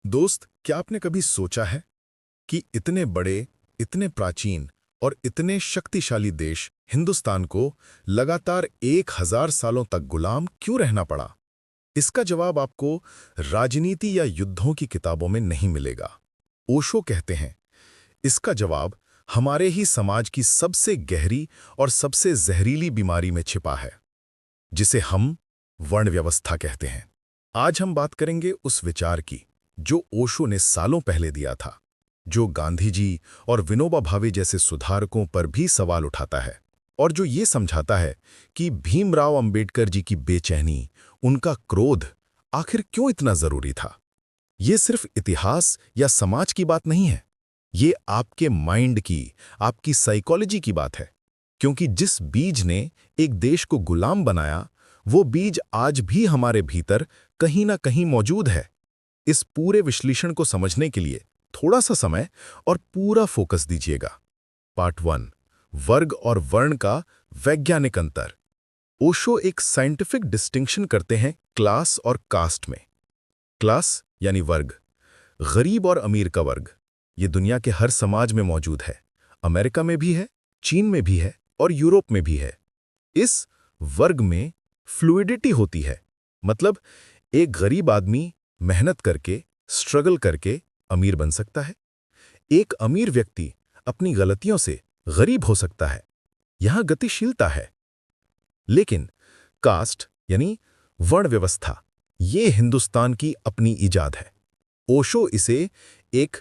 दोस्त, क्या आपने कभी सोचा है कि इतने बड़े, इतने प्राचीन और इतने शक्तिशाली देश हिंदुस्तान को लगातार 1000 सालों तक गुलाम क्यों रहना पड़ा? इसका जवाब आपको राजनीति या युद्धों की किताबों में नहीं मिलेगा। ओशो कहते हैं, इसका जवाब हमारे ही समाज की सबसे गहरी और सबसे जहरीली बीमारी में छिपा है, जिसे हम वर्ण व्यवस्था कहते हैं। आज हम बात करेंगे उस विचार की जो ओशो ने सालों पहले दिया था, जो गांधी जी और विनोबा भावे जैसे सुधारकों पर भी सवाल उठाता है, और जो ये समझाता है कि भीमराव अंबेडकर जी की बेचैनी, उनका क्रोध आखिर क्यों इतना जरूरी था। ये सिर्फ इतिहास या समाज की बात नहीं है, ये आपके माइंड की, आपकी साइकोलॉजी की बात है। क्योंकि जिस बीज ने एक देश को गुलाम बनाया, वो बीज आज भी हमारे भीतर कहीं ना कहीं मौजूद है। इस पूरे विश्लेषण को समझने के लिए थोड़ा सा समय और पूरा फोकस दीजिएगा। पार्ट 1, वर्ग और वर्ण का वैज्ञानिक अंतर। ओशो एक साइंटिफिक डिस्टिंक्शन करते हैं क्लास और कास्ट में। क्लास यानी वर्ग, गरीब और अमीर का वर्ग, ये दुनिया के हर समाज में मौजूद है। अमेरिका में भी है, चीन में भी है और यूरोप में भी है। इस वर्ग में फ्लूइडिटी होती है, मतलब एक गरीब आदमी मेहनत करके, स्ट्रगल करके अमीर बन सकता है। एक अमीर व्यक्ति अपनी गलतियों से गरीब हो सकता है। यहां गतिशीलता है। लेकिन कास्ट यानी वर्ण व्यवस्था, ये हिंदुस्तान की अपनी इजाद है। ओशो इसे एक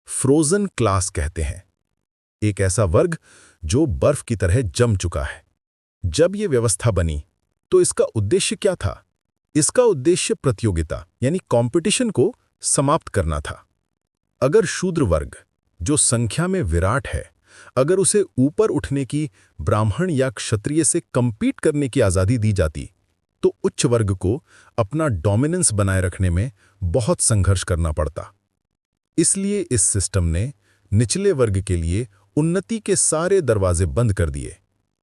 फ्रोजन क्लास कहते हैं, एक ऐसा वर्ग जो बर्फ की तरह जम चुका है। जब ये व्यवस्था बनी तो इसका उद्देश्य क्या था? इसका उद्देश्य प्रतियोगिता यानी कंपटीशन को समाप्त करना था। अगर शूद्र वर्ग, जो संख्या में विराट है, अगर उसे ऊपर उठने की, ब्राह्मण या क्षत्रिय से कंपीट करने की आज़ादी दी जाती, तो उच्च वर्ग को अपना डोमिनेंस बनाए रखने में बहुत संघर्ष करना पड़ता। इसलिए इस सिस्टम ने निचले वर्ग के लिए उन्नति के सारे दरवाजे बंद कर दिए।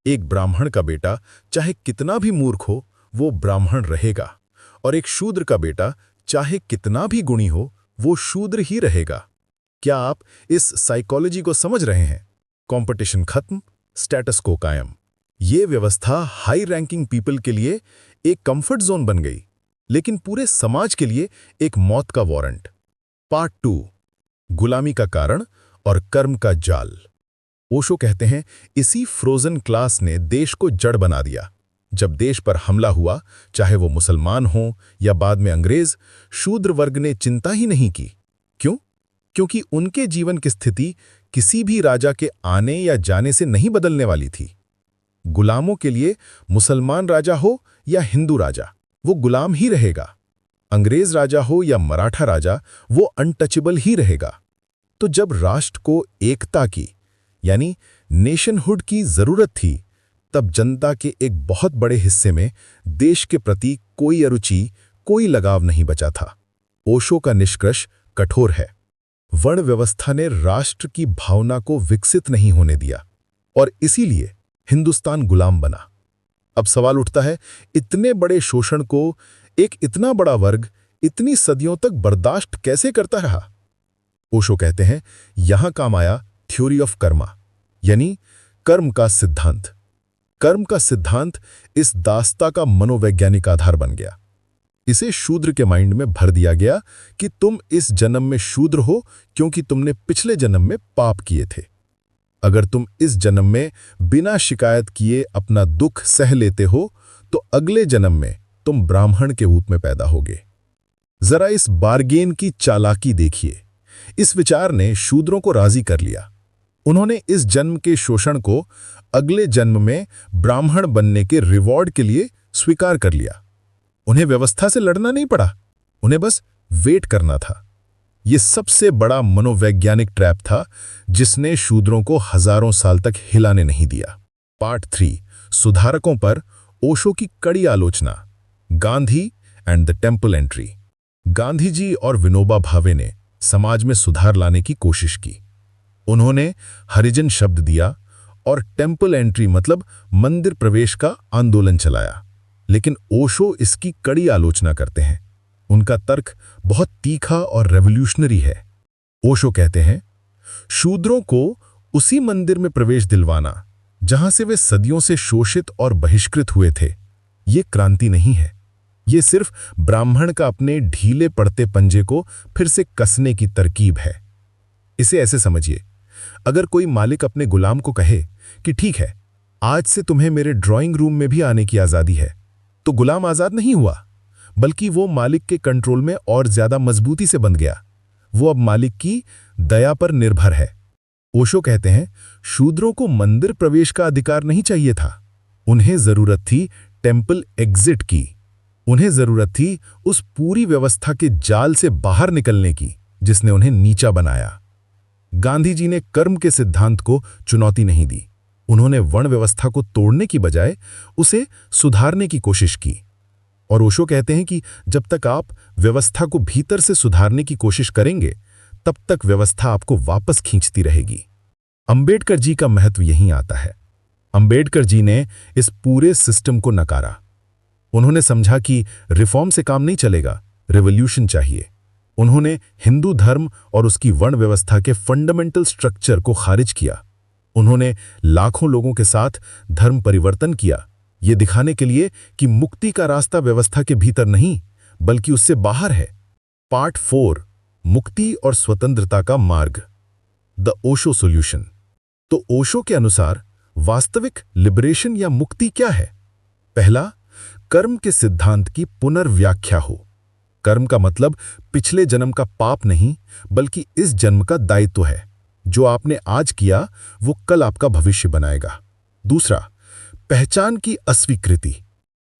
एक ब्राह्मण का बेटा चाहे कितना भी मूर्ख हो, वो ब्राह्मण रहेगा, और एक शूद्र का बेटा चाहे कितना भी गुणी हो, वो शूद्र ही रहेगा। क्या आप इस साइकोलॉजी को समझ रहे हैं? कंपटीशन खत्म, स्टेटस को कायम। ये व्यवस्था हाई रैंकिंग पीपल के लिए एक कंफर्ट जोन बन गई, लेकिन पूरे समाज के लिए एक मौत का वारंट। पार्ट 2, गुलामी का कारण और कर्म का जाल। ओशो कहते हैं, इसी फ्रोजन क्लास ने देश को जड़ बना दिया। जब देश पर हमला हुआ, चाहे वो मुसलमान हों या बाद में अंग्रेज, शूद्र वर्ग ने चिंता ही नहीं की। क्यों? क्योंकि उनके जीवन की स्थिति किसी भी राजा के आने या जाने से नहीं बदलने वाली थी। गुलामों के लिए मुसलमान राजा हो या हिंदू राजा, वो गुलाम ही रहेगा। अंग्रेज राजा हो या मराठा राजा, वो अनटचेबल ही रहेगा। तो जब राष्ट्र को एकता की यानी नेशनहुड की जरूरत थी, तब जनता के एक बहुत बड़े हिस्से में देश के प्रति कोई अरुचि, कोई लगाव नहीं बचा था। ओशो का निष्कर्ष कठोर है। वर्ण व्यवस्था ने राष्ट्र की भावना को विकसित नहीं होने दिया, और इसीलिए हिंदुस्तान गुलाम बना। अब सवाल उठता है, इतने बड़े शोषण को एक इतना बड़ा वर्ग इतनी सदियों तक बर्दाश्त कैसे करता रहा? ओशो कहते हैं, यहां काम आया थ्योरी ऑफ कर्मा यानी कर्म का सिद्धांत। कर्म का सिद्धांत इस दास्ता का मनोवैज्ञानिक आधार बन गया। इसे शूद्र के माइंड में भर दिया गया कि तुम इस जन्म में शूद्र हो क्योंकि तुमने पिछले जन्म में पाप किए थे। अगर तुम इस जन्म में बिना शिकायत किए अपना दुख सह लेते हो, तो अगले जन्म में तुम ब्राह्मण के रूप में पैदा होगे। जरा इस बार्गेन की चालाकी देखिए। इस विचार ने शूद्रों को राजी कर लिया। उन्होंने इस जन्म के शोषण को अगले जन्म में ब्राह्मण बनने के रिवॉर्ड के लिए स्वीकार कर लिया। उन्हें व्यवस्था से लड़ना नहीं पड़ा, उन्हें बस वेट करना था। यह सबसे बड़ा मनोवैज्ञानिक ट्रैप था जिसने शूद्रों को हजारों साल तक हिलाने नहीं दिया। पार्ट 3, सुधारकों पर ओशो की कड़ी आलोचना। Gandhi and the temple entry. Gandhi ji और विनोबा भावे ने समाज में सुधार लाने की कोशिश की। उन्होंने हरिजन शब्द दिया और टेम्पल एंट्री मतलब मंदिर प्रवेश का आंदोलन चलाया। लेकिन ओशो इसकी कड़ी आलोचना करते हैं। उनका तर्क बहुत तीखा और रेवोल्यूशनरी है। ओशो कहते हैं, शूद्रों को उसी मंदिर में प्रवेश दिलवाना जहां से वे सदियों से शोषित और बहिष्कृत हुए थे, ये क्रांति नहीं है। ये सिर्फ ब्राह्मण का अपने ढीले पड़ते पंजे को फिर से कसने की तरकीब है। इसे ऐसे समझिए, अगर कोई मालिक अपने गुलाम को कहे कि ठीक है, आज से तुम्हें मेरे ड्राइंग रूम में भी आने की आज़ादी है, तो गुलाम आज़ाद नहीं हुआ, बल्कि वो मालिक के कंट्रोल में और ज्यादा मजबूती से बंध गया। वो अब मालिक की दया पर निर्भर है। ओशो कहते हैं, शूद्रों को मंदिर प्रवेश का अधिकार नहीं चाहिए था, उन्हें जरूरत थी टेम्पल एग्जिट की। उन्हें जरूरत थी उस पूरी व्यवस्था के जाल से बाहर निकलने की जिसने उन्हें नीचा बनाया। गांधी जी ने कर्म के सिद्धांत को चुनौती नहीं दी। उन्होंने वर्ण व्यवस्था को तोड़ने की बजाय उसे सुधारने की कोशिश की। और ओशो कहते हैं कि जब तक आप व्यवस्था को भीतर से सुधारने की कोशिश करेंगे, तब तक व्यवस्था आपको वापस खींचती रहेगी। अंबेडकर जी का महत्व यहीं आता है। अंबेडकर जी ने इस पूरे सिस्टम को नकारा। उन्होंने समझा कि रिफॉर्म से काम नहीं चलेगा, रिवॉल्यूशन चाहिए। उन्होंने हिंदू धर्म और उसकी वर्ण व्यवस्था के फंडामेंटल स्ट्रक्चर को खारिज किया। उन्होंने लाखों लोगों के साथ धर्म परिवर्तन किया, ये दिखाने के लिए कि मुक्ति का रास्ता व्यवस्था के भीतर नहीं, बल्कि उससे बाहर है। पार्ट 4, मुक्ति और स्वतंत्रता का मार्ग, द ओशो सॉल्यूशन। तो ओशो के अनुसार वास्तविक लिबरेशन या मुक्ति क्या है? पहला, कर्म के सिद्धांत की पुनर्व्याख्या हो। कर्म का मतलब पिछले जन्म का पाप नहीं, बल्कि इस जन्म का दायित्व है। जो आपने आज किया वो कल आपका भविष्य बनाएगा। दूसरा, पहचान की अस्वीकृति।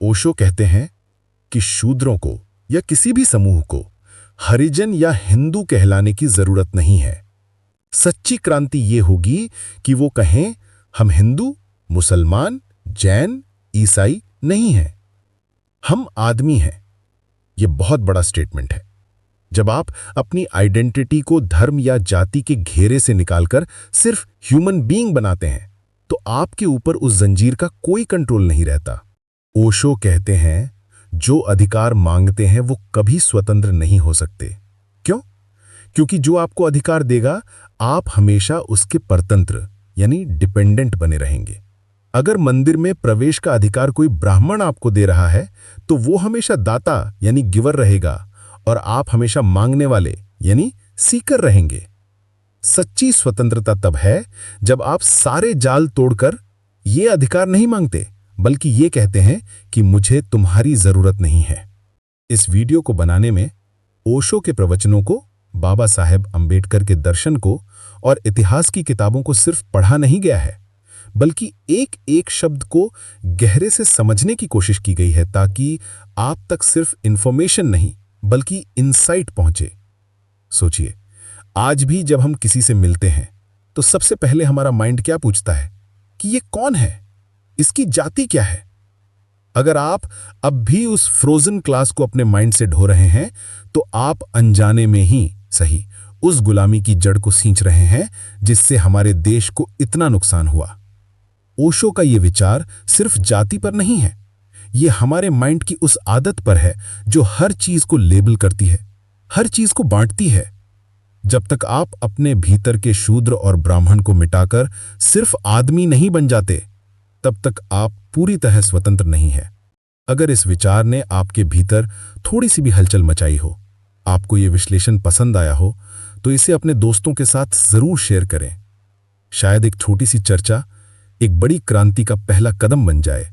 ओशो कहते हैं कि शूद्रों को या किसी भी समूह को हरिजन या हिंदू कहलाने की जरूरत नहीं है। सच्ची क्रांति ये होगी कि वो कहें, हम हिंदू, मुसलमान, जैन, ईसाई नहीं हैं, हम आदमी हैं। यह बहुत बड़ा स्टेटमेंट है। जब आप अपनी आइडेंटिटी को धर्म या जाति के घेरे से निकालकर सिर्फ ह्यूमन बीइंग बनाते हैं, तो आपके ऊपर उस जंजीर का कोई कंट्रोल नहीं रहता। ओशो कहते हैं, जो अधिकार मांगते हैं वो कभी स्वतंत्र नहीं हो सकते। क्यों? क्योंकि जो आपको अधिकार देगा, आप हमेशा उसके परतंत्र यानी डिपेंडेंट बने रहेंगे। अगर मंदिर में प्रवेश का अधिकार कोई ब्राह्मण आपको दे रहा है, तो वो हमेशा दाता यानी गिवर रहेगा और आप हमेशा मांगने वाले यानी सीकर रहेंगे। सच्ची स्वतंत्रता तब है जब आप सारे जाल तोड़कर ये अधिकार नहीं मांगते, बल्कि ये कहते हैं कि मुझे तुम्हारी जरूरत नहीं है। इस वीडियो को बनाने में ओशो के प्रवचनों को, बाबा साहेब अंबेडकर के दर्शन को और इतिहास की किताबों को सिर्फ पढ़ा नहीं गया है, बल्कि एक एक शब्द को गहरे से समझने की कोशिश की गई है, ताकि आप तक सिर्फ इंफॉर्मेशन नहीं बल्कि इंसाइट पहुंचे। सोचिए, आज भी जब हम किसी से मिलते हैं तो सबसे पहले हमारा माइंड क्या पूछता है कि ये कौन है, इसकी जाति क्या है। अगर आप अब भी उस फ्रोजन क्लास को अपने माइंड से ढो रहे हैं, तो आप अनजाने में ही सही उस गुलामी की जड़ को सींच रहे हैं जिससे हमारे देश को इतना नुकसान हुआ। ओशो का ये विचार सिर्फ जाति पर नहीं है, ये हमारे माइंड की उस आदत पर है जो हर चीज को लेबल करती है, हर चीज को बांटती है। जब तक आप अपने भीतर के शूद्र और ब्राह्मण को मिटाकर सिर्फ आदमी नहीं बन जाते, तब तक आप पूरी तरह स्वतंत्र नहीं है। अगर इस विचार ने आपके भीतर थोड़ी सी भी हलचल मचाई हो, आपको ये विश्लेषण पसंद आया हो, तो इसे अपने दोस्तों के साथ जरूर शेयर करें। शायद एक छोटी सी चर्चा एक बड़ी क्रांति का पहला कदम बन जाए।